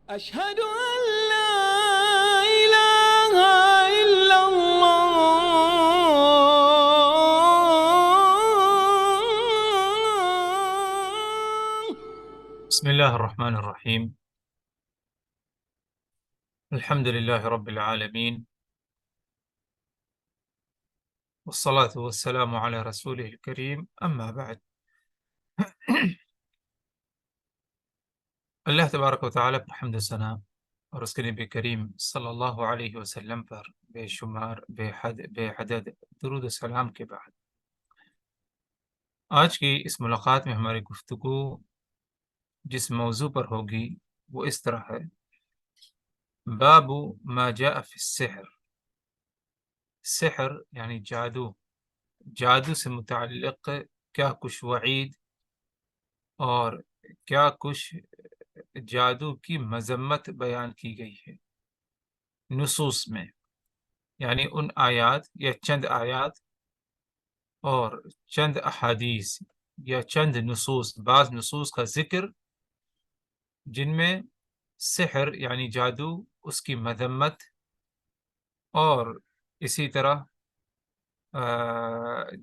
أشهد أن لا إله إلا الله. بسم الله الرحمن الرحيم. الحمد لله رب العالمين، والصلاة والسلام على رسوله الكريم، أما بعد. اللہ تبارک و تعالیٰ پر حمد و ثنا اور اس کے نبی کریم صلی اللہ علیہ وسلم پر بے شمار بے حدد درود و سلام کے بعد آج کی اس ملاقات میں ہماری گفتگو جس موضوع پر ہوگی وہ اس طرح ہے: باب ما جاء فی السحر. سحر یعنی جادو سے متعلق کیا کچھ وعید اور کیا کچھ جادو کی مذمت بیان کی گئی ہے نصوص میں، یعنی ان آیات یا چند آیات اور چند احادیث یا چند نصوص، بعض نصوص کا ذکر جن میں سحر یعنی جادو، اس کی مذمت اور اسی طرح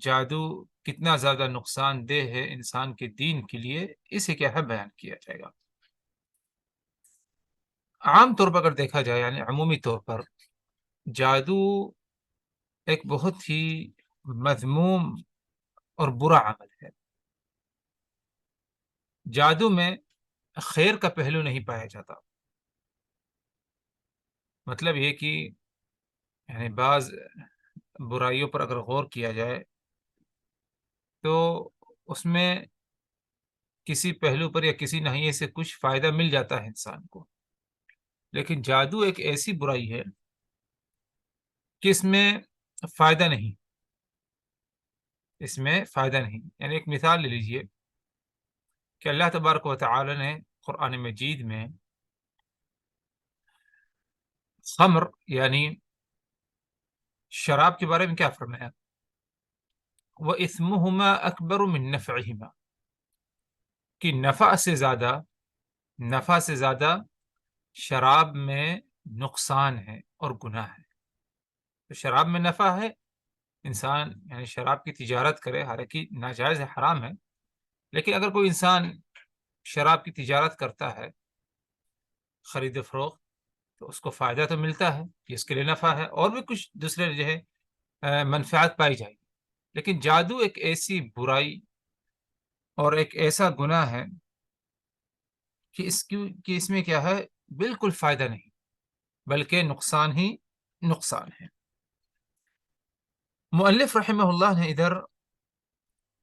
جادو کتنا زیادہ نقصان دہ ہے انسان کے دین کے لیے، اسے کیا ہے بیان کیا جائے گا۔ عام طور پر اگر دیکھا جائے، یعنی عمومی طور پر، جادو ایک بہت ہی مذموم اور برا عمل ہے۔ جادو میں خیر کا پہلو نہیں پایا جاتا۔ مطلب یہ کہ یعنی بعض برائیوں پر اگر غور کیا جائے تو اس میں کسی پہلو پر یا کسی ناحیے سے کچھ فائدہ مل جاتا ہے انسان کو، لیکن جادو ایک ایسی برائی ہے کہ اس میں فائدہ نہیں، یعنی ایک مثال لے لیجئے کہ اللہ تبارک و تعالی نے قرآن مجید میں خمر یعنی شراب کے بارے میں کیا فرمایا؟ وَإِثْمُهُمَا أَكْبَرُ مِن نَفْعِهِمَا، کہ نفع سے زیادہ شراب میں نقصان ہے اور گناہ ہے۔ تو شراب میں نفع ہے، انسان یعنی شراب کی تجارت کرے، حالانکہ ناجائز ہے، حرام ہے، لیکن اگر کوئی انسان شراب کی تجارت کرتا ہے، خرید و فروخت، تو اس کو فائدہ تو ملتا ہے، یہ اس کے لیے نفع ہے، اور بھی کچھ دوسرے جو ہے منفعات پائی جائے گی۔ لیکن جادو ایک ایسی برائی اور ایک ایسا گناہ ہے کہ اس میں کیا ہے، بالکل فائدہ نہیں، بلکہ نقصان ہی نقصان ہے۔ مؤلف رحمہ اللہ نے ادھر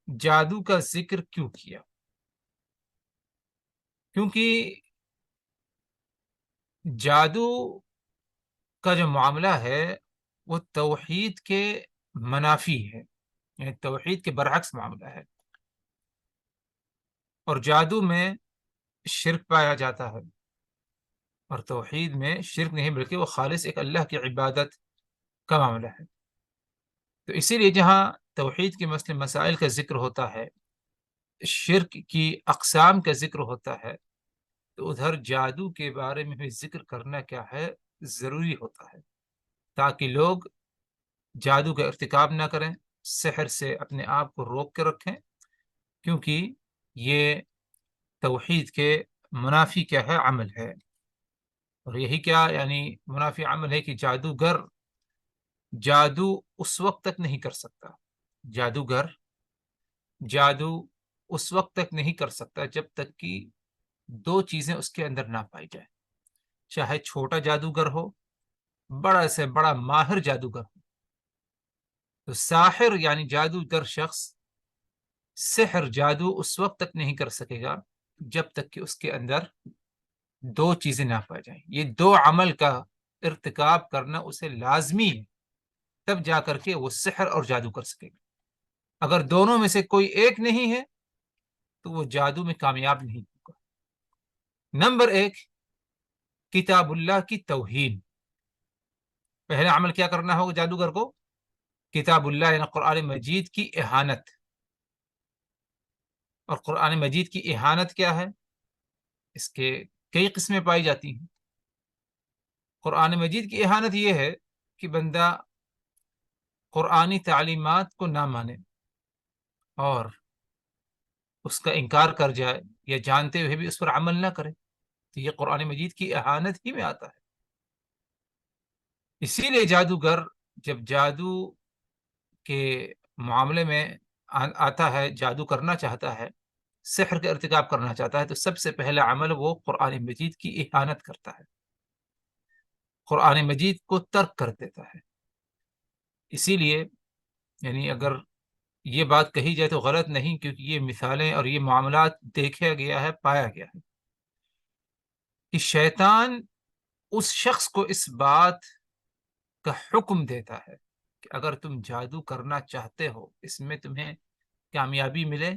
جادو کا ذکر کیوں کیا؟ کیونکہ جادو کا جو معاملہ ہے وہ توحید کے منافی ہے، یعنی توحید کے برعکس معاملہ ہے، اور جادو میں شرک پایا جاتا ہے، اور توحید میں شرک نہیں بلکہ وہ خالص ایک اللہ کی عبادت کا معاملہ ہے۔ تو اسی لیے جہاں توحید کے مسائل کا ذکر ہوتا ہے، شرک کی اقسام کا ذکر ہوتا ہے، تو ادھر جادو کے بارے میں بھی ذکر کرنا کیا ہے، ضروری ہوتا ہے، تاکہ لوگ جادو کا ارتکاب نہ کریں، سحر سے اپنے آپ کو روک کے رکھیں، کیونکہ یہ توحید کے منافی کیا ہے، عمل ہے۔ اور یہی کیا یعنی منافی عمل ہے کہ جادوگر جادو اس وقت تک نہیں کر سکتا، جادوگر جادو اس وقت تک نہیں کر سکتا جب تک کہ دو چیزیں اس کے اندر نہ پائی جائیں، چاہے چھوٹا جادوگر ہو، بڑا سے بڑا ماہر جادوگر ہو۔ تو ساحر یعنی جادوگر شخص سحر جادو اس وقت تک نہیں کر سکے گا جب تک کہ اس کے اندر دو چیزیں نہ پائی جائیں۔ یہ دو عمل کا ارتکاب کرنا اسے لازمی ہے، تب جا کر کے وہ سحر اور جادو کر سکے گا۔ اگر دونوں میں سے کوئی ایک نہیں ہے تو وہ جادو میں کامیاب نہیں ہوگا۔ نمبر ایک، کتاب اللہ کی توہین۔ پہلا عمل کیا کرنا ہوگا جادوگر کو؟ کتاب اللہ یعنی قرآن مجید کی اہانت۔ اور قرآن مجید کی اہانت کیا ہے؟ اس کے کئی قسمیں پائی جاتی ہیں۔ قرآن مجید کی اہانت یہ ہے کہ بندہ قرآنی تعلیمات کو نہ مانے اور اس کا انکار کر جائے یا جانتے ہوئے بھی اس پر عمل نہ کرے، تو یہ قرآن مجید کی اہانت ہی میں آتا ہے۔ اسی لیے جادوگر جب جادو کے معاملے میں آتا ہے، جادو کرنا چاہتا ہے، سحر کا ارتکاب کرنا چاہتا ہے، تو سب سے پہلا عمل وہ قرآن مجید کی اہانت کرتا ہے، قرآن مجید کو ترک کر دیتا ہے۔ اسی لیے یعنی اگر یہ بات کہی جائے تو غلط نہیں، کیونکہ یہ مثالیں اور یہ معاملات دیکھا گیا ہے، پایا گیا ہے کہ شیطان اس شخص کو اس بات کا حکم دیتا ہے کہ اگر تم جادو کرنا چاہتے ہو، اس میں تمہیں کامیابی ملے،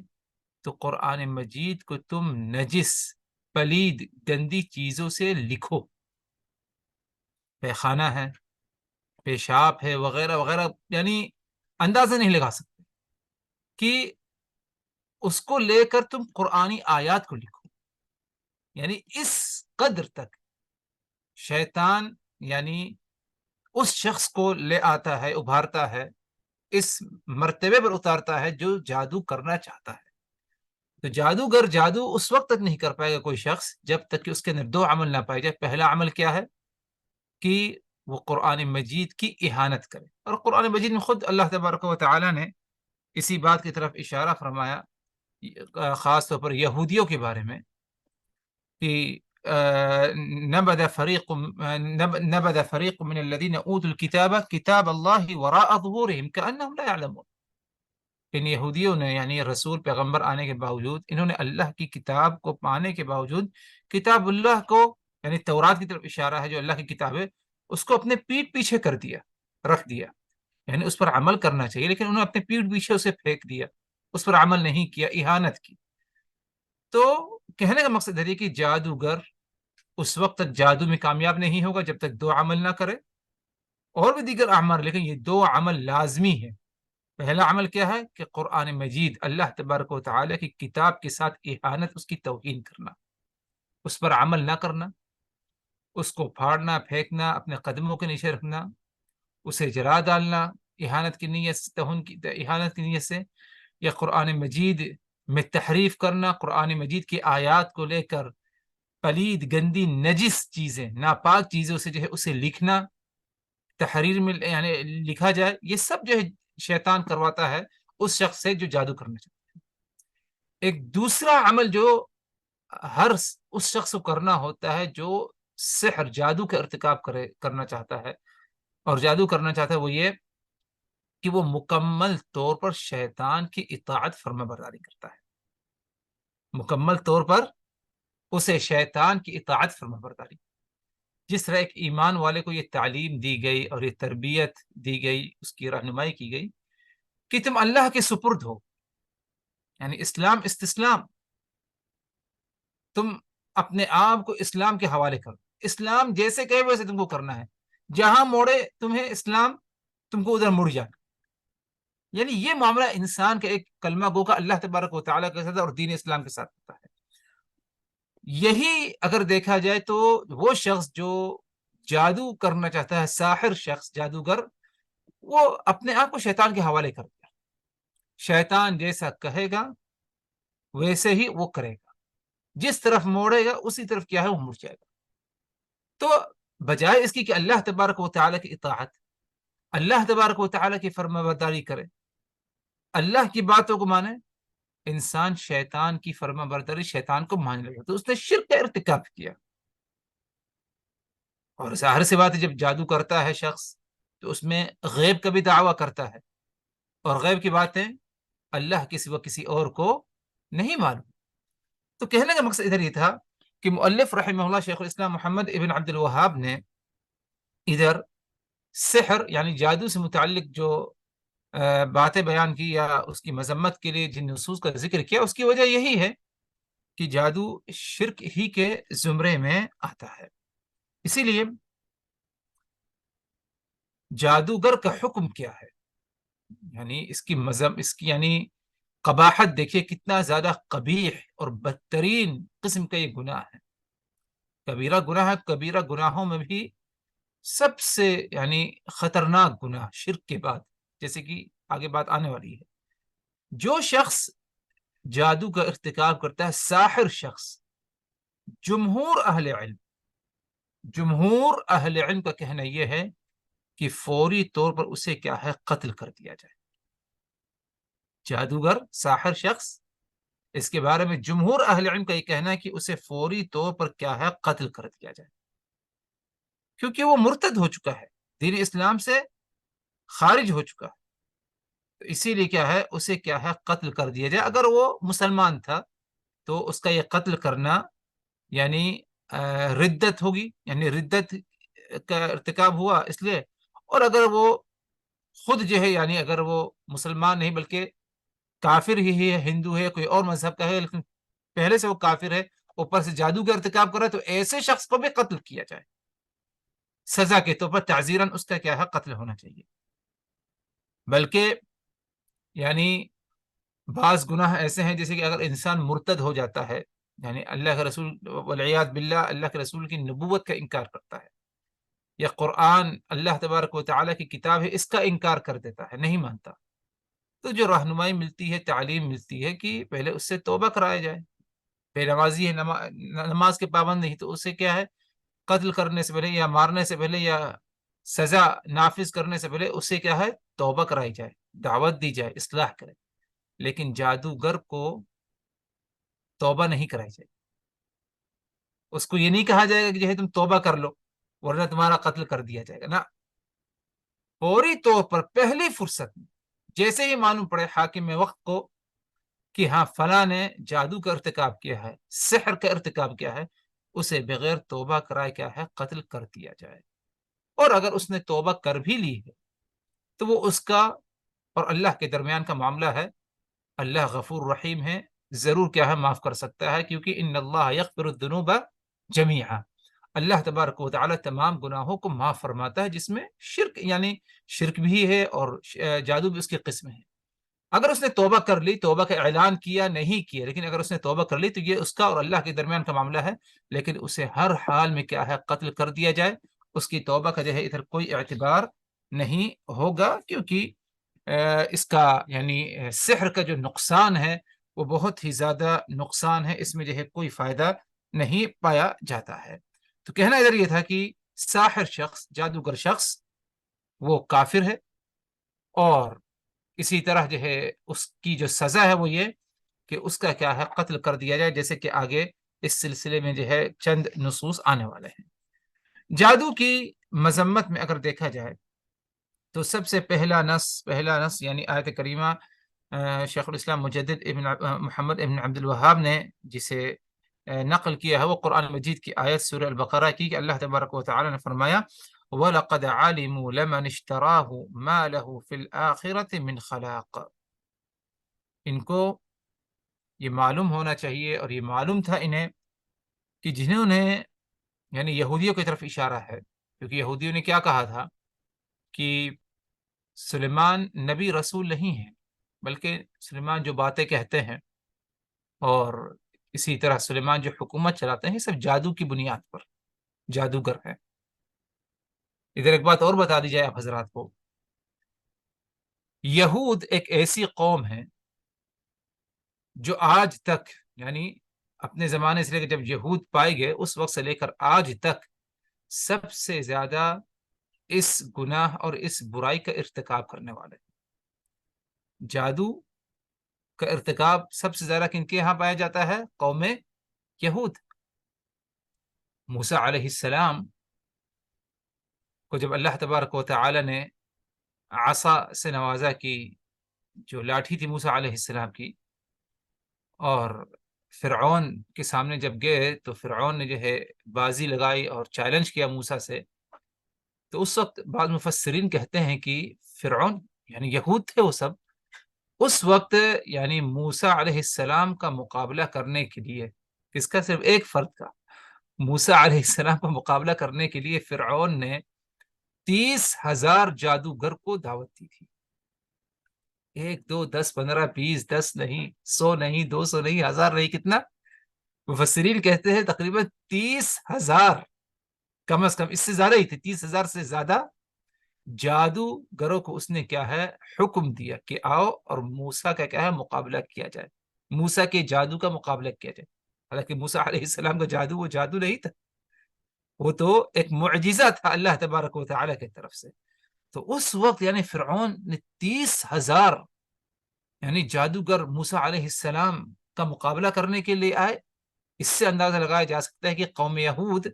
تو قرآن مجید کو تم نجس، پلید، گندی چیزوں سے لکھو، پیخانہ ہے، پیشاب ہے، وغیرہ وغیرہ، یعنی اندازہ نہیں لگا سکتے کہ اس کو لے کر تم قرآنی آیات کو لکھو۔ یعنی اس قدر تک شیطان یعنی اس شخص کو لے آتا ہے، ابھارتا ہے، اس مرتبے پر اتارتا ہے جو جادو کرنا چاہتا ہے۔ تو جادوگر جادو اس وقت تک نہیں کر پائے گا کوئی شخص جب تک کہ اس کے اندر دو عمل نہ پائے جائے۔ پہلا عمل کیا ہے کہ وہ قرآن مجید کی اہانت کرے، اور قرآن مجید میں خود اللہ تبارک و تعالی نے اسی بات کی طرف اشارہ فرمایا، خاص طور پر یہودیوں کے بارے میں، کہ نبذ فریق من الذین اوتوا الکتاب کتاب اللہ وراء ظہورہم کأنہم لا یعلمون۔ ان یہودیوں نے یعنی رسول پیغمبر آنے کے باوجود، انہوں نے اللہ کی کتاب کو پانے کے باوجود کتاب اللہ کو، یعنی تورات کی طرف اشارہ ہے جو اللہ کی کتاب ہے، اس کو اپنے پیٹھ پیچھے کر دیا، رکھ دیا۔ یعنی اس پر عمل کرنا چاہیے لیکن انہوں نے اپنے پیٹھ پیچھے اسے پھینک دیا، اس پر عمل نہیں کیا، اہانت کی۔ تو کہنے کا مقصد ہے کہ جادوگر اس وقت تک جادو میں کامیاب نہیں ہوگا جب تک دو عمل نہ کرے، اور بھی دیگر اعمال، لیکن یہ دو عمل لازمی ہے۔ پہلا عمل کیا ہے کہ قرآن مجید، اللہ تبارک و تعالیٰ کی کتاب کے ساتھ اہانت، اس کی توہین کرنا، اس پر عمل نہ کرنا، اس کو پھاڑنا، پھینکنا، اپنے قدموں کے نیچے رکھنا، اسے جلا ڈالنا اہانت کی نیت سے، اہانت کی نیت سے، یا قرآن مجید میں تحریف کرنا، قرآن مجید کی آیات کو لے کر پلید، گندی، نجس چیزیں، ناپاک چیزوں سے جو ہے اسے لکھنا، تحریر میں یعنی لکھا جائے، یہ سب جو ہے شیطان کرواتا ہے اس شخص سے جو جادو کرنا چاہتا ہے۔ ایک دوسرا عمل جو ہر اس شخص کو کرنا ہوتا ہے جو سحر، جادو کا ارتکاب کرنا چاہتا ہے اور جادو کرنا چاہتا ہے، وہ یہ کہ وہ مکمل طور پر شیطان کی اطاعت فرما برداری کرتا ہے، مکمل طور پر اسے شیطان کی اطاعت فرما برداری۔ جس طرح ایک ایمان والے کو یہ تعلیم دی گئی اور یہ تربیت دی گئی، اس کی رہنمائی کی گئی کہ تم اللہ کے سپرد ہو، یعنی اسلام، استسلام، تم اپنے آپ کو اسلام کے حوالے کرو، اسلام جیسے کہے ویسے تم کو کرنا ہے، جہاں موڑے تمہیں اسلام، تم کو ادھر مڑ جانا۔ یعنی یہ معاملہ انسان کے ایک کلمہ گو کا اللہ تبارک و تعالیٰ کے ساتھ اور دین اسلام کے ساتھ ہوتا ہے۔ یہی اگر دیکھا جائے تو وہ شخص جو جادو کرنا چاہتا ہے، ساحر شخص، جادوگر، وہ اپنے آپ کو شیطان کے حوالے کر دیا، شیطان جیسا کہے گا ویسے ہی وہ کرے گا، جس طرف موڑے گا اسی طرف کیا ہے وہ مڑ جائے گا۔ تو بجائے اس کی کہ اللہ تبارک و تعالیٰ کی اطاعت، اللہ تبارک و تعالیٰ کی فرما برداری کرے، اللہ کی باتوں کو مانے، انسان شیطان کی فرما برداری، شیطان کو ماننے لگا، تو اس نے شرک کا ارتکاب کیا۔ اور ظاہر سی بات ہے جب جادو کرتا ہے شخص تو اس میں غیب کا بھی دعویٰ کرتا ہے، اور غیب کی باتیں اللہ کے سوا کسی اور کو نہیں معلوم۔ تو کہنے کا مقصد ادھر یہ تھا کہ مؤلف رحمہ اللہ شیخ الاسلام محمد ابن عبد الوہاب نے ادھر سحر یعنی جادو سے متعلق جو باتیں بیان کی یا اس کی مذمت کے لیے جن نصوص کا ذکر کیا، اس کی وجہ یہی ہے کہ جادو شرک ہی کے زمرے میں آتا ہے۔ اسی لیے جادوگر کا حکم کیا ہے، یعنی اس کی یعنی قباحت دیکھیے، کتنا زیادہ قبیح اور بدترین قسم کا یہ گناہ ہے۔ کبیرہ گناہ ہے، کبیرہ گناہوں میں بھی سب سے یعنی خطرناک گناہ شرک کے بعد، جیسے کہ آگے بات آنے والی ہے، جو شخص جادو کا ارتکاب کرتا ہے، ساحر شخص، جمہور اہل علم کا کہنا یہ ہے کہ فوری طور پر اسے کیا ہے، قتل کر دیا جائے۔ جادوگر، ساحر شخص، اس کے بارے میں جمہور اہل علم کا یہ کہنا ہے کہ اسے فوری طور پر کیا ہے، قتل کر دیا جائے، کیونکہ وہ مرتد ہو چکا ہے، دین اسلام سے خارج ہو چکا ہے، تو اسی لیے کیا ہے، اسے کیا ہے، قتل کر دیا جائے۔ اگر وہ مسلمان تھا تو اس کا یہ قتل کرنا یعنی ردت ہوگی، یعنی ردت کا ارتکاب ہوا اس لیے، اور اگر وہ خود جو ہے یعنی اگر وہ مسلمان نہیں بلکہ کافر ہی ہے، ہندو ہے، کوئی اور مذہب کا ہے، لیکن پہلے سے وہ کافر ہے، اوپر سے جادو کا ارتکاب کر رہا ہے، تو ایسے شخص کو بھی قتل کیا جائے، سزا کے طور پر تعزیراً اس کا کیا ہے، قتل ہونا چاہیے۔ بلکہ یعنی بعض گناہ ایسے ہیں جیسے کہ اگر انسان مرتد ہو جاتا ہے، یعنی اللہ کے رسول والعیاذ باللہ اللہ کے رسول کی نبوت کا انکار کرتا ہے، یا قرآن اللہ تبارک و تعالیٰ کی کتاب ہے اس کا انکار کر دیتا ہے، نہیں مانتا، تو جو رہنمائی ملتی ہے، تعلیم ملتی ہے کہ پہلے اس سے توبہ کرایا جائے۔ بے نمازی ہے، نماز کے پابند نہیں، تو اسے کیا ہے، قتل کرنے سے پہلے یا مارنے سے پہلے یا سزا نافذ کرنے سے پہلے اسے کیا ہے، توبہ کرائی جائے، دعوت دی جائے، اصلاح کرے۔ لیکن جادوگر کو توبہ نہیں کرائی جائے، اس کو یہ نہیں کہا جائے گا کہ جو ہے تم توبہ کر لو ورنہ تمہارا قتل کر دیا جائے گا، نہ، فوری طور پر پہلی فرصت میں جیسے ہی معلوم پڑے حاکم وقت کو کہ ہاں فلاں نے جادو کا ارتکاب کیا ہے، سحر کا ارتکاب کیا ہے، اسے بغیر توبہ کرائے کیا ہے، قتل کر دیا جائے۔ اور اگر اس نے توبہ کر بھی لی ہے تو وہ اس کا اور اللہ کے درمیان کا معاملہ ہے، اللہ غفور رحیم ہے، ضرور کیا ہے، معاف کر سکتا ہے، کیونکہ ان اللہ یغفر الذنوب جمیعا، اللہ تبارک و تعالی تمام گناہوں کو معاف فرماتا ہے، جس میں شرک یعنی شرک بھی ہے اور جادو بھی اس کی قسم ہے۔ اگر اس نے توبہ کر لی، توبہ کا اعلان کیا نہیں کیا، لیکن اگر اس نے توبہ کر لی تو یہ اس کا اور اللہ کے درمیان کا معاملہ ہے، لیکن اسے ہر حال میں کیا ہے، قتل کر دیا جائے، اس کی توبہ کا جو ہے ادھر کوئی اعتبار نہیں ہوگا، کیونکہ اس کا یعنی سحر کا جو نقصان ہے وہ بہت ہی زیادہ نقصان ہے، اس میں جو ہے کوئی فائدہ نہیں پایا جاتا ہے۔ تو کہنا ادھر یہ تھا کہ ساحر شخص، جادوگر شخص، وہ کافر ہے، اور اسی طرح جو ہے اس کی جو سزا ہے وہ یہ کہ اس کا کیا ہے، قتل کر دیا جائے، جیسے کہ آگے اس سلسلے میں جو ہے چند نصوص آنے والے ہیں۔ جادو کی مذمت میں اگر دیکھا جائے تو سب سے پہلا نص یعنی آیت کریمہ شیخ الاسلام مجدد محمد ابن عبد الوہاب نے جسے نقل کیا ہے، وہ قرآن مجید کی آیت سورہ البقرہ کی، کہ اللہ تبارک و تعالی نے فرمایا وَلَقَدْ عَلِمُوا لَمَنِ اشْتَرَاهُ مَا لَهُ فِي الْآخِرَةِ مِنْ خَلَاقٍ، ان کو یہ معلوم ہونا چاہیے اور یہ معلوم تھا انہیں کہ جنہوں نے یعنی یہودیوں کی طرف اشارہ ہے، کیونکہ یہودیوں نے کیا کہا تھا کہ سلیمان نبی رسول نہیں ہے، بلکہ سلیمان جو باتیں کہتے ہیں اور اسی طرح سلیمان جو حکومت چلاتے ہیں سب جادو کی بنیاد پر جادوگر ہے۔ ادھر ایک بات اور بتا دی جائے آپ حضرات کو، یہود ایک ایسی قوم ہے جو آج تک یعنی اپنے زمانے سے لے کر جب یہود پائے گئے اس وقت سے لے کر آج تک سب سے زیادہ اس گناہ اور اس برائی کا ارتکاب کرنے والے، جادو کا ارتکاب سب سے زیادہ کن کے یہاں پایا جاتا ہے؟ قوم یہود۔ موسیٰ علیہ السلام کو جب اللہ تبارک و تعالی نے عصا سے نوازا، کی جو لاٹھی تھی موسیٰ علیہ السلام کی، اور فرعون کے سامنے جب گئے تو فرعون نے جو ہے بازی لگائی اور چیلنج کیا موسیٰ سے، تو اس وقت بعض مفسرین کہتے ہیں کہ فرعون یعنی یہود تھے وہ سب، اس وقت یعنی موسیٰ علیہ السلام کا مقابلہ کرنے کے لیے، کس کا؟ صرف ایک فرد کا، موسیٰ علیہ السلام کا مقابلہ کرنے کے لیے فرعون نے 30,000 جادوگر کو دعوت دی تھی، 1 2 10 15 20 10 نہیں، 100 نہیں، 200 نہیں، 1000 نہیں، کتنا؟ مفسرین کہتے ہیں تقریباً 30,000، کم از کم اس سے زیادہ ہی تھے، 30,000 سے زیادہ جادوگروں کو اس نے کیا ہے حکم دیا کہ آؤ اور موسیٰ کا کیا ہے مقابلہ کیا جائے، موسیٰ کے جادو کا مقابلہ کیا جائے۔ حالانکہ موسیٰ علیہ السلام کا جادو وہ جادو نہیں تھا، وہ تو ایک معجزہ تھا اللہ تبارک و تعالیٰ کی طرف سے۔ تو اس وقت یعنی فرعون نے 30,000 یعنی جادوگر موسیٰ علیہ السلام کا مقابلہ کرنے کے لیے آئے۔ اس سے اندازہ لگایا جا سکتا ہے کہ قوم یہود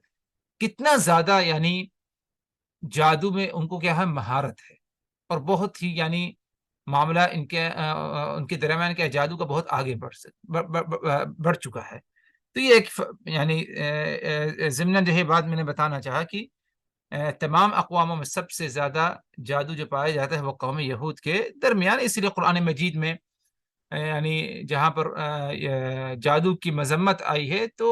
کتنا زیادہ یعنی جادو میں ان کو کیا ہے مہارت ہے، اور بہت ہی یعنی معاملہ ان کے درمیان کیا جادو کا بہت آگے بڑھ چکا ہے۔ تو یہ ایک یعنی ضمن جو ہے بات میں نے بتانا چاہا کہ تمام اقواموں میں سب سے زیادہ جادو جو پایا جاتا ہے وہ قوم یہود کے درمیان، اس لیے قرآن مجید میں یعنی جہاں پر جادو کی مذمت آئی ہے تو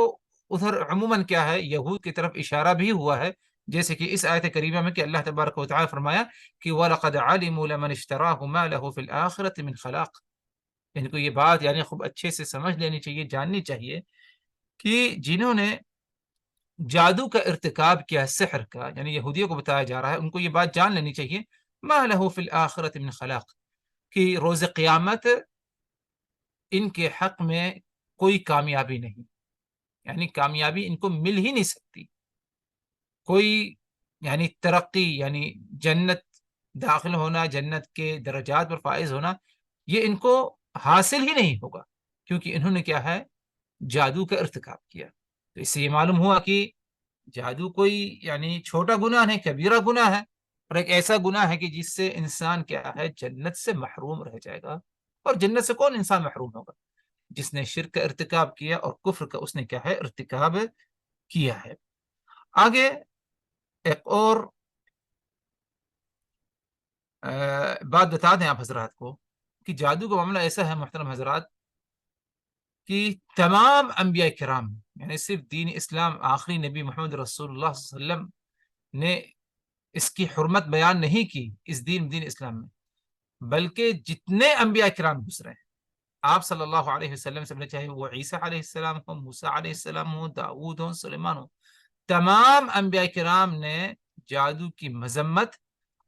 ادھر عموماً کیا ہے یہود کی طرف اشارہ بھی ہوا ہے، جیسے کہ اس آیت کریمہ میں کہ اللہ تبارک و تعالی فرمایا کہ وَلَقَدْ عَلِمُوا لَمَنِ اشْتَرَاهُ مَا لَهُ فِي الْآخِرَةِ مِنْ خَلَاقٍ۔ ان کو یہ بات یعنی خوب اچھے سے سمجھ لینی چاہیے، جاننی چاہیے کہ جنہوں نے جادو کا ارتکاب کیا سحر کا، یعنی یہودیوں کو بتایا جا رہا ہے، ان کو یہ بات جان لینی چاہیے مَا لَهُ فِي الْآخِرَةِ مِنْ خَلَاقٍ، کہ روز قیامت ان کے حق میں کوئی کامیابی نہیں، یعنی کامیابی ان کو مل ہی نہیں سکتی، کوئی یعنی ترقی یعنی جنت داخل ہونا، جنت کے درجات پر فائز ہونا، یہ ان کو حاصل ہی نہیں ہوگا، کیونکہ انہوں نے کیا ہے جادو کا ارتکاب کیا۔ تو اس سے یہ معلوم ہوا کہ جادو کوئی یعنی چھوٹا گناہ نہیں، کبیرہ گناہ ہے، اور ایک ایسا گناہ ہے کہ جس سے انسان کیا ہے جنت سے محروم رہ جائے گا۔ اور جنت سے کون انسان محروم ہوگا؟ جس نے شرک کا ارتکاب کیا اور کفر کا اس نے کیا ہے ارتکاب کیا ہے۔ آگے ایک اور بات بتا دیں آپ حضرات کو کہ جادو کا معاملہ ایسا ہے محترم حضرات کہ تمام انبیاء کرام یعنی صرف دین اسلام آخری نبی محمد رسول اللہ صلی اللہ علیہ وسلم نے اس کی حرمت بیان نہیں کی اس دین اسلام میں، بلکہ جتنے انبیاء کرام گزرے ہیں آپ صلی اللہ علیہ وسلم سے، چاہے وہ عیسیٰ علیہ السلام ہو، موسیٰ علیہ السلام ہو، داؤد ہو، سلیمان ہو، تمام انبیاء کرام نے جادو کی مذمت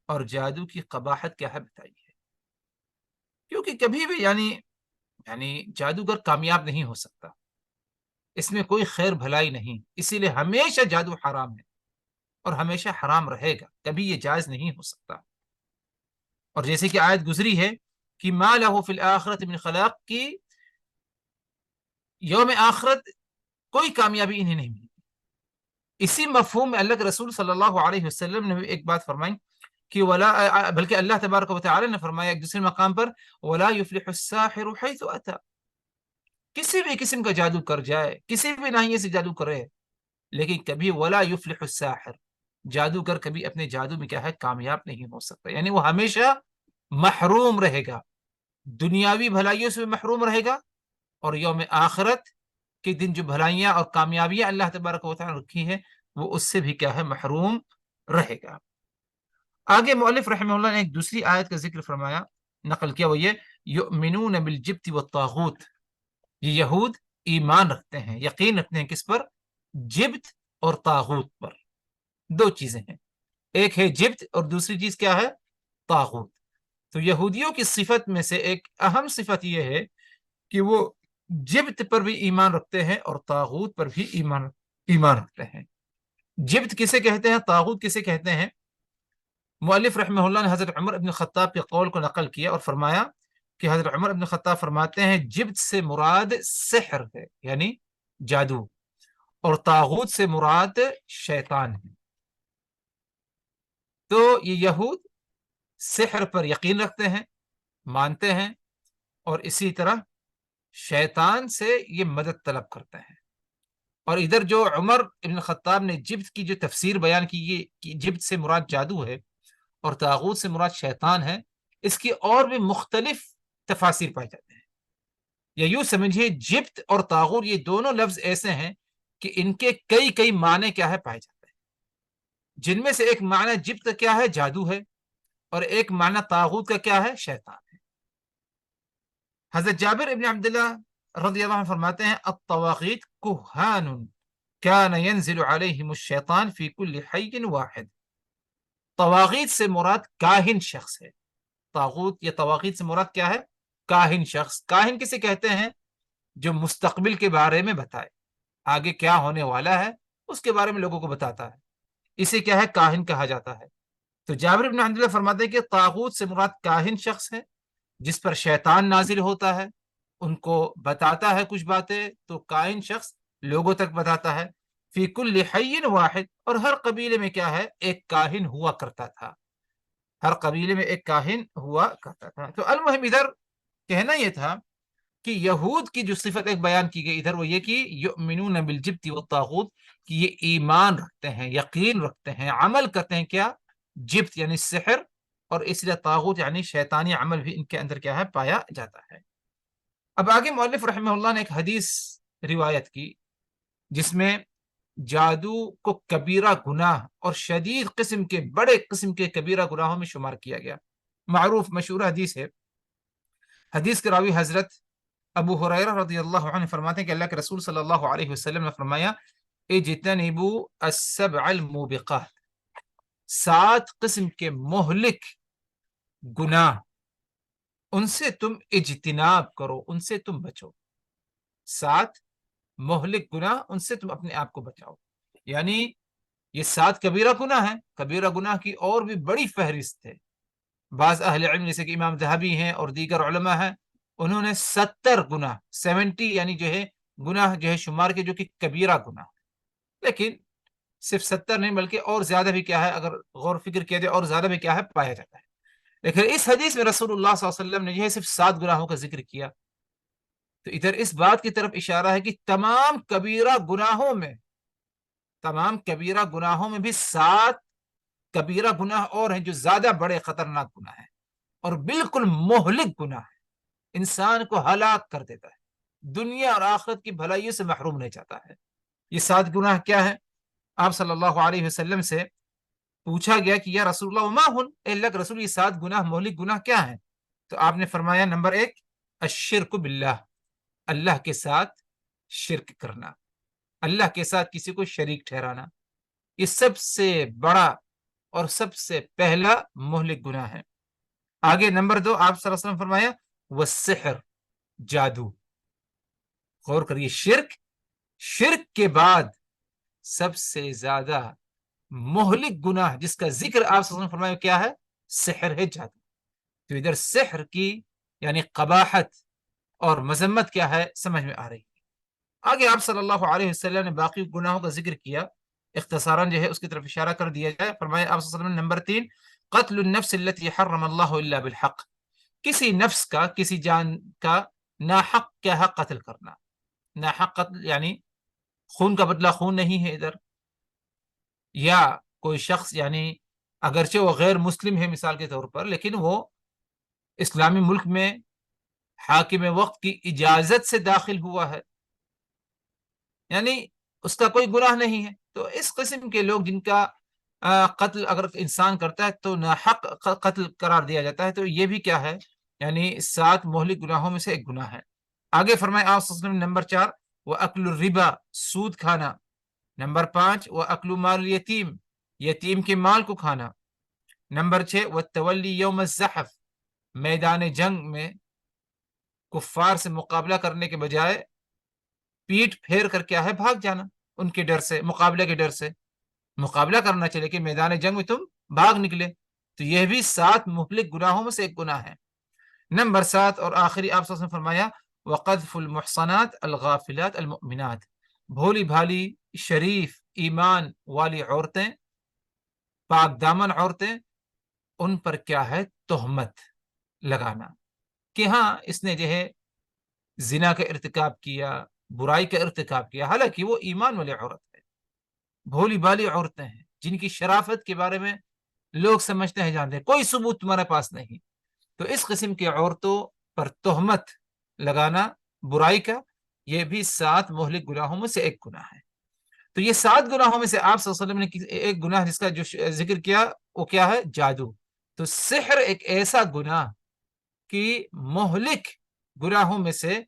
اور جادو کی قباحت کیا ہے بتائی ہے، کیونکہ کبھی بھی یعنی جادوگر کامیاب نہیں ہو سکتا، اس میں کوئی خیر بھلائی نہیں، اسی لیے ہمیشہ جادو حرام ہے اور ہمیشہ حرام رہے گا، کبھی یہ جائز نہیں ہو سکتا۔ اور جیسے کہ آیت گزری ہے کہ ما لہ فی الآخرۃ من خلاق، کی یوم آخرت کوئی کامیابی انہیں نہیں ملی۔ اسی مفہوم میں اللہ کے رسول صلی اللہ علیہ وسلم نے بھی ایک بات فرمائی کہ بلکہ اللہ تبارک و تعالی نے فرمایا ایک دوسرے مقام پر وَلَا يُفْلِحُ السَّاحِرُ حَيْثُ أَتَى، کسی بھی قسم کا جادو کر جائے، کسی بھی ناحیے سے جادو کرے، لیکن کبھی وَلَا يُفْلِحُ السَّاحِرُ، جادوگر کبھی اپنے جادو میں کیا ہے کامیاب نہیں ہو سکتا، یعنی وہ ہمیشہ محروم رہے گا، دنیاوی بھلائیوں سے محروم رہے گا، اور یوم آخرت کے دن جو بھلائیاں اور کامیابیاں اللہ تبارک و تعالی رکھی ہیں وہ اس سے بھی کیا ہے محروم رہے گا۔ آگے مؤلف رحمہ اللہ نے ایک دوسری آیت کا ذکر فرمایا، نقل کیا، وہ یہ یؤمنون بالجبت والطاغوت، یہ یہود ایمان رکھتے ہیں، یقین رکھتے ہیں کس پر؟ جبت اور طاغوت پر۔ دو چیزیں ہیں، ایک ہے جبت اور دوسری چیز کیا ہے؟ طاغوت۔ تو یہودیوں کی صفت میں سے ایک اہم صفت یہ ہے کہ وہ جبت پر بھی ایمان رکھتے ہیں اور طاغوت پر بھی ایمان رکھتے ہیں۔ جبت کسے کہتے ہیں، طاغوت کسے کہتے ہیں؟ مؤلف رحمہ اللہ نے حضرت عمر ابن خطاب کے قول کو نقل کیا اور فرمایا کہ حضرت عمر ابن خطاب فرماتے ہیں جبت سے مراد سحر ہے یعنی جادو، اور طاغوت سے مراد شیطان ہے۔ تو یہ یہود سحر پر یقین رکھتے ہیں، مانتے ہیں، اور اسی طرح شیطان سے یہ مدد طلب کرتے ہیں۔ اور ادھر جو عمر ابن خطاب نے جبت کی جو تفسیر بیان کی یہ کہ جبت سے مراد جادو ہے اور طاغوت سے مراد شیطان ہے، اس کی اور بھی مختلف تفاسیر پائے جاتے ہیں، یا یوں سمجھیے جبت اور طاغوت یہ دونوں لفظ ایسے ہیں کہ ان کے کئی معنی کیا ہے پائے جاتے ہیں، جن میں سے ایک معنی جبت کا کیا ہے جادو ہے، اور ایک معنی طاغوت کا کیا ہے شیطان ہے۔ حضرت جابر ابن عبداللہ رضی اللہ عنہ فرماتے ہیں الطواغیت کہان کان ینزل علیہم الشیطان فی کل حی واحد. طواغیت سے مراد کاہن شخص ہے. طاغوت یا طواغیت سے مراد کیا ہے؟ کاہن شخص. کاہن کسے کہتے ہیں؟ جو مستقبل کے بارے میں بتائے، آگے کیا ہونے والا ہے اس کے بارے میں لوگوں کو بتاتا ہے، اسے کیا ہے؟ کاہن کہا جاتا ہے. تو جابر بن عبداللہ فرماتے ہیں کہ طاغوت سے مراد کاہن شخص ہے جس پر شیطان نازل ہوتا ہے، ان کو بتاتا ہے کچھ باتیں، تو کاہن شخص لوگوں تک بتاتا ہے. فی کل حی واحد، اور ہر قبیلے میں کیا ہے؟ ایک کاہن ہوا کرتا تھا. ہر قبیلے میں ایک کاہن ہوا کرتا تھا. تو المہم ادھر کہنا یہ تھا کہ یہود کی جو صفت ایک بیان کی گئی ادھر وہ یہ کہ یؤمنون بالجبت والطاغوت، کہ یہ ایمان رکھتے ہیں، یقین رکھتے ہیں، عمل کرتے ہیں کیا؟ جبت یعنی سحر، اور اس لیے طاغوت یعنی شیطانی عمل بھی ان کے اندر کیا ہے؟ پایا جاتا ہے. اب آگے مؤلف رحمہ اللہ نے ایک حدیث روایت کی جس میں جادو کو کبیرہ گناہ اور شدید قسم کے، بڑے قسم کے کبیرہ گناہوں میں شمار کیا گیا. معروف مشہور حدیث ہے. حدیث کے راوی حضرت ابو ہریرہ رضی اللہ عنہ فرماتے ہیں کہ اللہ کے رسول صلی اللہ علیہ وسلم نے فرمایا اجتنبوا السبع الموبقات، 7 قسم کے مہلک گناہ، ان سے تم اجتناب کرو، ان سے تم بچو. 7 مہلک گناہ، ان سے تم اپنے آپ کو بچاؤ. یعنی یہ 7 کبیرہ گناہ ہیں. کبیرہ گناہ کی اور بھی بڑی فہرست ہے. بعض اہل علم جیسے کہ امام ذہبی ہیں اور دیگر علماء ہیں، انہوں نے 70 گناہ، 70 یعنی جو ہے گناہ جو ہے شمار کے جو کہ کبیرہ گناہ. لیکن صرف 70 نہیں بلکہ اور زیادہ بھی کیا ہے، اگر غور فکر کیا جائے اور زیادہ بھی کیا ہے پایا جاتا ہے. لیکن اس حدیث میں رسول اللہ صلی اللہ علیہ وسلم نے جو ہے صرف 7 گناہوں کا ذکر کیا. تو ادھر اس بات کی طرف اشارہ ہے کہ تمام کبیرہ گناہوں میں، تمام کبیرہ گناہوں میں بھی 7 کبیرہ گناہ اور ہیں جو زیادہ بڑے خطرناک گناہ ہیں اور بالکل مہلک گناہ ہے، انسان کو ہلاک کر دیتا ہے، دنیا اور آخرت کی بھلائیوں سے محروم نہیں چاہتا ہے. یہ 7 گناہ کیا ہے؟ آپ صلی اللہ علیہ وسلم سے پوچھا گیا کہ یا رسول اللہ وما ہن، اے اللہ کے رسول یہ 7 گناہ مہلک گناہ کیا ہیں؟ تو آپ نے فرمایا نمبر 1 الشرک باللہ، اللہ کے ساتھ شرک کرنا، اللہ کے ساتھ کسی کو شریک ٹھہرانا، یہ سب سے بڑا اور سب سے پہلا مہلک گناہ ہے. آگے نمبر 2 آپ صلی اللہ علیہ وسلم فرمایا والسحر، جادو. غور کریے، شرک کے بعد سب سے زیادہ مہلک گناہ جس کا ذکر آپ صلی اللہ علیہ وسلم فرمایا کیا ہے؟ سحر ہے، جادو. تو ادھر سحر کی یعنی قباحت اور مذمت کیا ہے سمجھ میں آ رہی ہے. آگے آپ صلی اللہ علیہ وسلم نے باقی گناہوں کا ذکر کیا، اختصاراً جو ہے اس کی طرف اشارہ کر دیا جائے. فرمایا آپ صلی اللہ علیہ وسلم نمبر 3 قتل النفس التي حرم اللہ الا بالحق، کسی نفس کا، کسی جان کا ناحق کیا ہے؟ قتل کرنا. ناحق قتل یعنی خون کا بدلہ خون نہیں ہے ادھر، یا کوئی شخص یعنی اگرچہ وہ غیر مسلم ہے مثال کے طور پر، لیکن وہ اسلامی ملک میں حاکم وقت کی اجازت سے داخل ہوا ہے، یعنی اس کا کوئی گناہ نہیں ہے. تو اس قسم کے لوگ جن کا قتل اگر انسان کرتا ہے تو ناحق قتل قرار دیا جاتا ہے. تو یہ بھی کیا ہے؟ یعنی 7 مہلک گناہوں میں سے ایک گناہ ہے. آگے فرمائے آپ صلی اللہ علیہ وسلم نمبر 4 وَأَكْلُ الرِّبَا، سود کھانا. نمبر 5 وَأَكْلُ مَالِ الْيَتِيمِ، یتیم کے مال کو کھانا. نمبر 6 وَالتَّوَلِّي يَوْمَ الزَّحْفِ، میدان جنگ میں کفار سے مقابلہ کرنے کے بجائے پیٹ پھیر کر کیا ہے؟ بھاگ جانا، ان کے ڈر سے، مقابلے کے ڈر سے. مقابلہ کرنا چلے کہ میدان جنگ میں تم بھاگ نکلے. تو یہ بھی 7 مہلک گناہوں میں سے ایک گناہ ہے. نمبر 7 اور آخری آپ صلی اللہ علیہ وسلم فرمایا وقذف المحصنات الغافلات المؤمنات، بھولی بھالی شریف ایمان والی عورتیں، پاک دامن عورتیں، ان پر کیا ہے؟ تہمت لگانا کہ ہاں اس نے جو ہے زنا کا ارتکاب کیا، برائی کا ارتکاب کیا، حالانکہ وہ ایمان والی عورت ہے. بھولی بھالی عورتیں ہیں جن کی شرافت کے بارے میں لوگ سمجھتے ہیں، جانتے ہیں، کوئی ثبوت تمہارے پاس نہیں. تو اس قسم کی عورتوں پر تہمت لگانا برائی کا، یہ بھی 7 مہلک گناہوں میں سے ایک گناہ ہے. تو یہ 7 گناہوں میں سے آپ صلی اللہ علیہ وسلم نے ایک گناہ جس کا جو ذکر کیا وہ کیا ہے؟ جادو. تو سحر ایک ایسا گناہ کہ مہلک گناہوں میں سے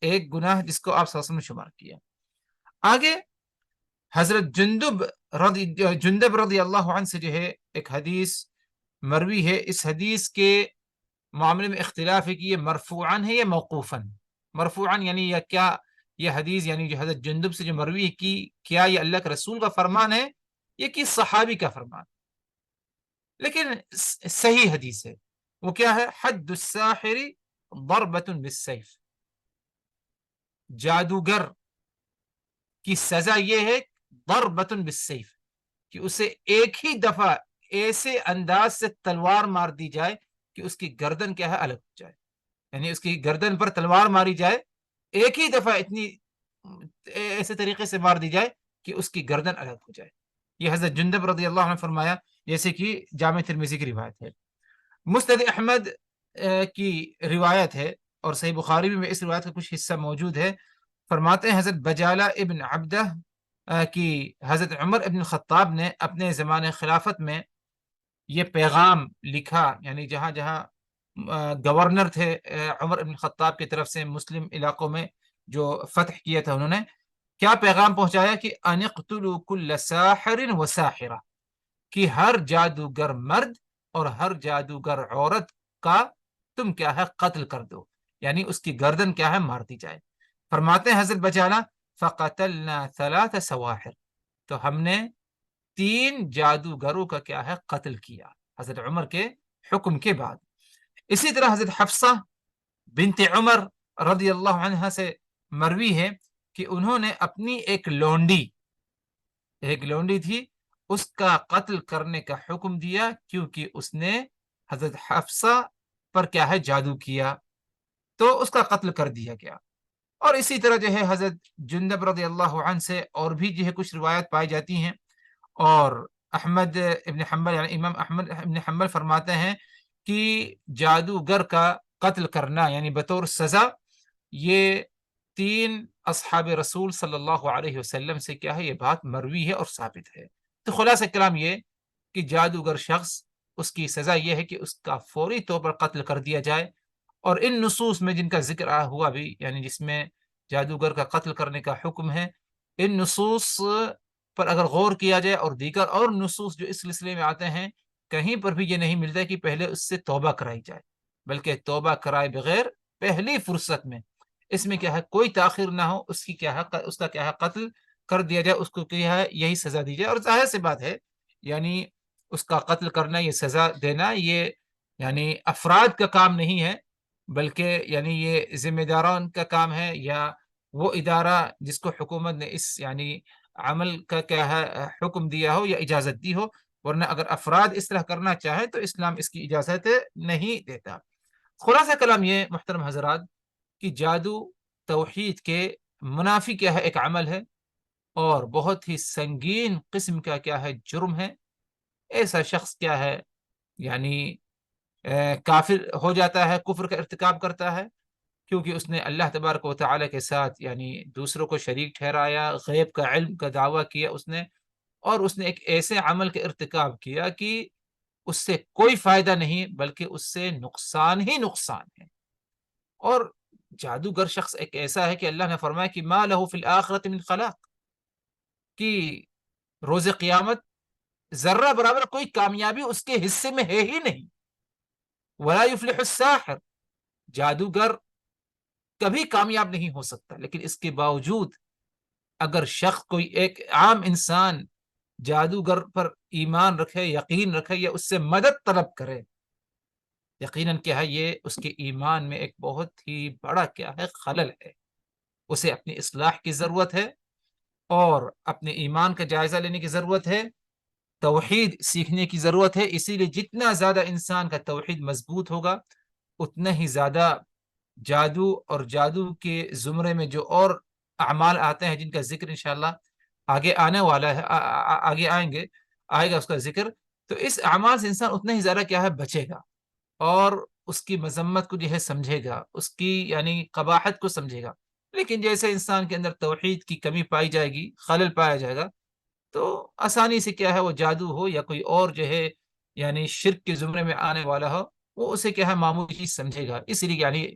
ایک گناہ جس کو آپ صلی اللہ علیہ وسلم نے شمار کیا۔ آگے حضرت جندب رضی اللہ عنہ سے جو ہے ایک حدیث مروی ہے، اس حدیث کے معاملے میں اختلاف ہے کہ یہ مرفوعاً ہے یا موقوفاً۔ مرفوعاً یعنی یا کیا یہ حدیث یعنی جو حضرت جندب سے جو مروی ہے کی کیا یہ اللہ کے رسول کا فرمان ہے یا کہ صحابی کا فرمان؟ لیکن صحیح حدیث ہے، وہ کیا ہے؟ حد الساحر ضربۃ بالسیف، جادوگر کی سزا یہ ہے ضربۃ بالسیف کہ اسے ایک ہی دفعہ ایسے انداز سے تلوار مار دی جائے کہ اس کی گردن کیا ہے الگ ہو جائے، یعنی اس کی گردن پر تلوار ماری جائے ایک ہی دفعہ اتنی ایسے طریقے سے مار دی جائے کہ اس کی گردن الگ ہو جائے۔ یہ حضرت جندب رضی اللہ عنہ نے فرمایا، جیسے کہ جامع ترمذی کی روایت ہے۔ مسند احمد کی روایت ہے اور صحیح بخاری میں اس روایت کا کچھ حصہ موجود ہے۔ فرماتے ہیں حضرت بجالہ ابن عبدہ کی حضرت عمر ابن الخطاب نے اپنے زمانے خلافت میں یہ پیغام لکھا، یعنی جہاں جہاں گورنر تھے عمر ابن الخطاب کی طرف سے مسلم علاقوں میں جو فتح کیا تھا، انہوں نے کیا پیغام پہنچایا کہ ان اقتلوا کل ساحر و ساحرہ، کہ ہر جادوگر مرد اور ہر جادوگر عورت کا تم کیا ہے قتل کر دو، یعنی اس کی گردن کیا ہے مار دی جائے۔ فرماتے ہیں حضرت بجالہ فقتلنا 3 سواحر، تو ہم نے 3 جادوگروں کا کیا ہے قتل کیا حضرت عمر کے حکم کے بعد۔ اسی طرح حضرت حفصہ بنت عمر رضی اللہ عنہ سے مروی ہے کہ انہوں نے اپنی ایک لونڈی تھی، اس کا قتل کرنے کا حکم دیا کیونکہ اس نے حضرت حفصہ پر کیا ہے جادو کیا، تو اس کا قتل کر دیا گیا۔ اور اسی طرح جو ہے حضرت جندب رضی اللہ عنہ سے اور بھی جو ہے کچھ روایت پائی جاتی ہیں، اور احمد ابن حنبل یعنی امام احمد ابن حنبل فرماتے ہیں کہ جادوگر کا قتل کرنا یعنی بطور سزا یہ 3 اصحاب رسول صلی اللہ علیہ وسلم سے کیا ہے یہ بات مروی ہے اور ثابت ہے۔ تو خلاصہ کلام یہ کہ جادوگر شخص اس کی سزا یہ ہے کہ اس کا فوری طور پر قتل کر دیا جائے، اور ان نصوص میں جن کا ذکر ہوا بھی یعنی جس میں جادوگر کا قتل کرنے کا حکم ہے، ان نصوص پر اگر غور کیا جائے اور دیگر اور نصوص جو اس سلسلے میں آتے ہیں، کہیں پر بھی یہ نہیں ملتا کہ پہلے اس سے توبہ کرائی جائے، بلکہ توبہ کرائے بغیر پہلی فرصت میں اس میں کیا ہے کوئی تاخیر نہ ہو، اس کا کیا ہے قتل کر دیا جائے، اس کو کیا ہے یہی سزا دی جائے۔ اور ظاہر سی بات ہے یعنی اس کا قتل کرنا، یہ سزا دینا، یہ یعنی افراد کا کام نہیں ہے، بلکہ یعنی یہ ذمہ داران کا کام ہے، یا وہ ادارہ جس کو حکومت نے اس یعنی عمل کا کیا ہے حکم دیا ہو یا اجازت دی ہو، ورنہ اگر افراد اس طرح کرنا چاہے تو اسلام اس کی اجازت نہیں دیتا۔ خلاصہ کلام یہ محترم حضرات کہ جادو توحید کے منافی کیا ہے ایک عمل ہے، اور بہت ہی سنگین قسم کا کیا ہے جرم ہے۔ ایسا شخص کیا ہے یعنی کافر ہو جاتا ہے، کفر کا ارتکاب کرتا ہے، کیونکہ اس نے اللہ تبارک و تعالیٰ کے ساتھ یعنی دوسروں کو شریک ٹھہرایا، غیب کا علم کا دعویٰ کیا اس نے، اور اس نے ایک ایسے عمل کا ارتکاب کیا کہ اس سے کوئی فائدہ نہیں بلکہ اس سے نقصان ہی نقصان ہے۔ اور جادوگر شخص ایک ایسا ہے کہ اللہ نے فرمایا کہ ما لہ فی الآخرۃ من خلاق، کہ روز قیامت ذرہ برابر کوئی کامیابی اس کے حصے میں ہے ہی نہیں۔ ولا یفلح الساحر، جادوگر کبھی کامیاب نہیں ہو سکتا، لیکن اس کے باوجود اگر شخص کوئی ایک عام انسان جادوگر پر ایمان رکھے، یقین رکھے، یا اس سے مدد طلب کرے، یقیناً کیا ہے یہ اس کے ایمان میں ایک بہت ہی بڑا کیا ہے خلل ہے۔ اسے اپنی اصلاح کی ضرورت ہے اور اپنے ایمان کا جائزہ لینے کی ضرورت ہے، توحید سیکھنے کی ضرورت ہے۔ اسی لیے جتنا زیادہ انسان کا توحید مضبوط ہوگا اتنا ہی زیادہ جادو اور جادو کے زمرے میں جو اور اعمال آتے ہیں جن کا ذکر انشاءاللہ آگے آنے والا ہے، آگے آئے گا اس کا ذکر، تو اس اعمال سے انسان اتنا ہی زیادہ کیا ہے بچے گا، اور اس کی مذمت کو جو ہے سمجھے گا، اس کی یعنی قباحت کو سمجھے گا۔ لیکن جیسے انسان کے اندر توحید کی کمی پائی جائے گی، خلل پایا جائے گا، تو آسانی سے کیا ہے وہ جادو ہو یا کوئی اور جو ہے یعنی شرک کے زمرے میں آنے والا ہو، وہ اسے کیا ہے معمولی چیز سمجھے گا۔ اس لیے یعنی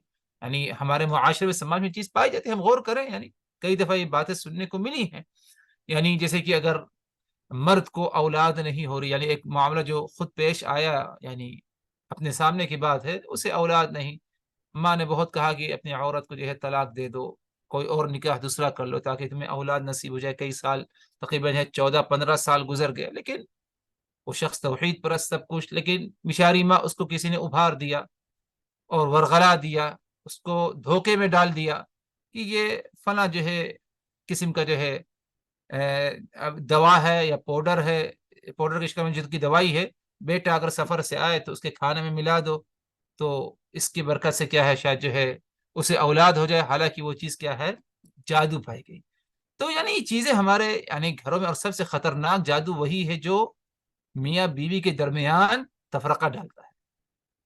یعنی ہمارے معاشرے میں سماج میں چیز پائی جاتی ہے، ہم غور کریں، یعنی کئی دفعہ یہ باتیں سننے کو ملی ہیں، یعنی جیسے کہ اگر مرد کو اولاد نہیں ہو رہی، یعنی ایک معاملہ جو خود پیش آیا، یعنی اپنے سامنے کی بات ہے، اسے اولاد نہیں، ماں نے بہت کہا کہ اپنی عورت کو جو ہے طلاق دے دو، کوئی اور نکاح دوسرا کر لو تاکہ تمہیں اولاد نصیب ہو جائے، کئی سال تقریباً ہے 14-15 سال گزر گئے، لیکن وہ شخص توحید پرست سب کچھ، لیکن بیچاری ماں اس کو کسی نے ابھار دیا اور ورغلا دیا، اس کو دھوکے میں ڈال دیا کہ یہ فلاں جو ہے قسم کا جو ہے دوا ہے یا پاؤڈر ہے، پاؤڈر کی شکل میں جس کی دوائی ہے، بیٹا اگر سفر سے آئے تو اس کے کھانے میں ملا دو، تو اس کی برکت سے کیا ہے شاید جو ہے اسے اولاد ہو جائے، حالانکہ وہ چیز کیا ہے، جادو پائی گئی۔ تو یعنی یہ چیزیں ہمارے یعنی گھروں میں، اور سب سے خطرناک جادو وہی ہے جو میاں بیوی کے درمیان تفرقہ ڈالتا ہے۔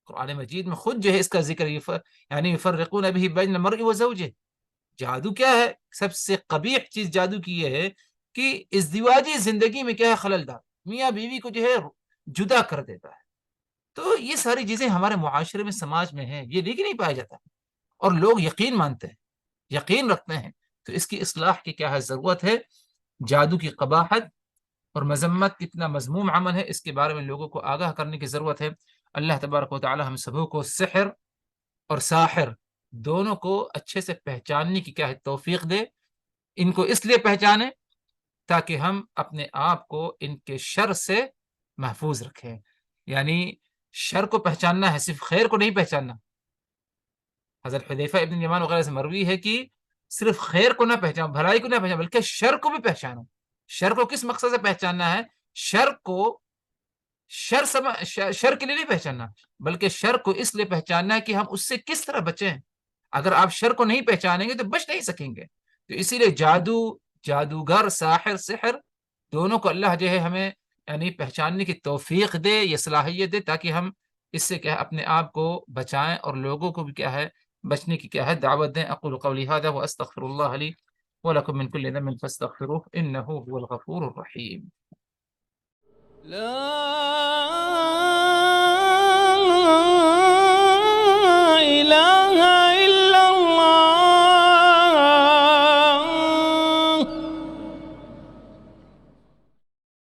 قرآن مجید میں خود جو ہے اس کا ذکر یعنی یفرقون به بین المرء وزوجه۔ جادو کیا ہے؟ سب سے قبیح چیز جادو کی یہ ہے کہ ازدواجی زندگی میں کیا ہے، خلل ڈال، میاں بیوی کو جو ہے جدا کر دیتا ہے۔ تو یہ ساری چیزیں ہمارے معاشرے میں، سماج میں ہیں، یہ لیکن نہیں پایا جاتا، اور لوگ یقین مانتے ہیں، یقین رکھتے ہیں۔ تو اس کی اصلاح کی کیا ہے، ضرورت ہے۔ جادو کی قباحت اور مذمت کتنا مذموم عمل ہے، اس کے بارے میں لوگوں کو آگاہ کرنے کی ضرورت ہے۔ اللہ تبارک و تعالی ہم سبوں کو سحر اور ساحر دونوں کو اچھے سے پہچاننے کی کیا ہے توفیق دے۔ ان کو اس لیے پہچانیں تاکہ ہم اپنے آپ کو ان کے شر سے محفوظ رکھیں، یعنی شر کو پہچاننا ہے، صرف خیر کو نہیں پہچاننا۔ حضرت حذیفہ ابن یمان وغیرہ سے مروی ہے کہ صرف خیر کو نہ پہچانو، بھلائی کو نہ پہچانو، بلکہ شر کو بھی پہچانو۔ شر کو کس مقصد سے پہچاننا ہے؟ شر کو شر کے لیے نہیں پہچاننا، بلکہ شر کو اس لیے پہچاننا ہے کہ ہم اس سے کس طرح بچیں۔ اگر آپ شر کو نہیں پہچانیں گے تو بچ نہیں سکیں گے۔ تو اسی لیے جادو، جادوگر، ساحر، سحر دونوں کو اللہ جو ہے ہمیں یعنی پہچاننے کی توفیق دے، یہ صلاحیت دے، تاکہ ہم اس سے کیا ہے اپنے آپ کو بچائیں اور لوگوں کو بھی کیا ہے بچنے کی کیا ہے دعوت دیں۔ اقول قولی هذا واستغفر الله لي ولكم من كل ذنب فاستغفروه انه هو الغفور الرحيم۔ لا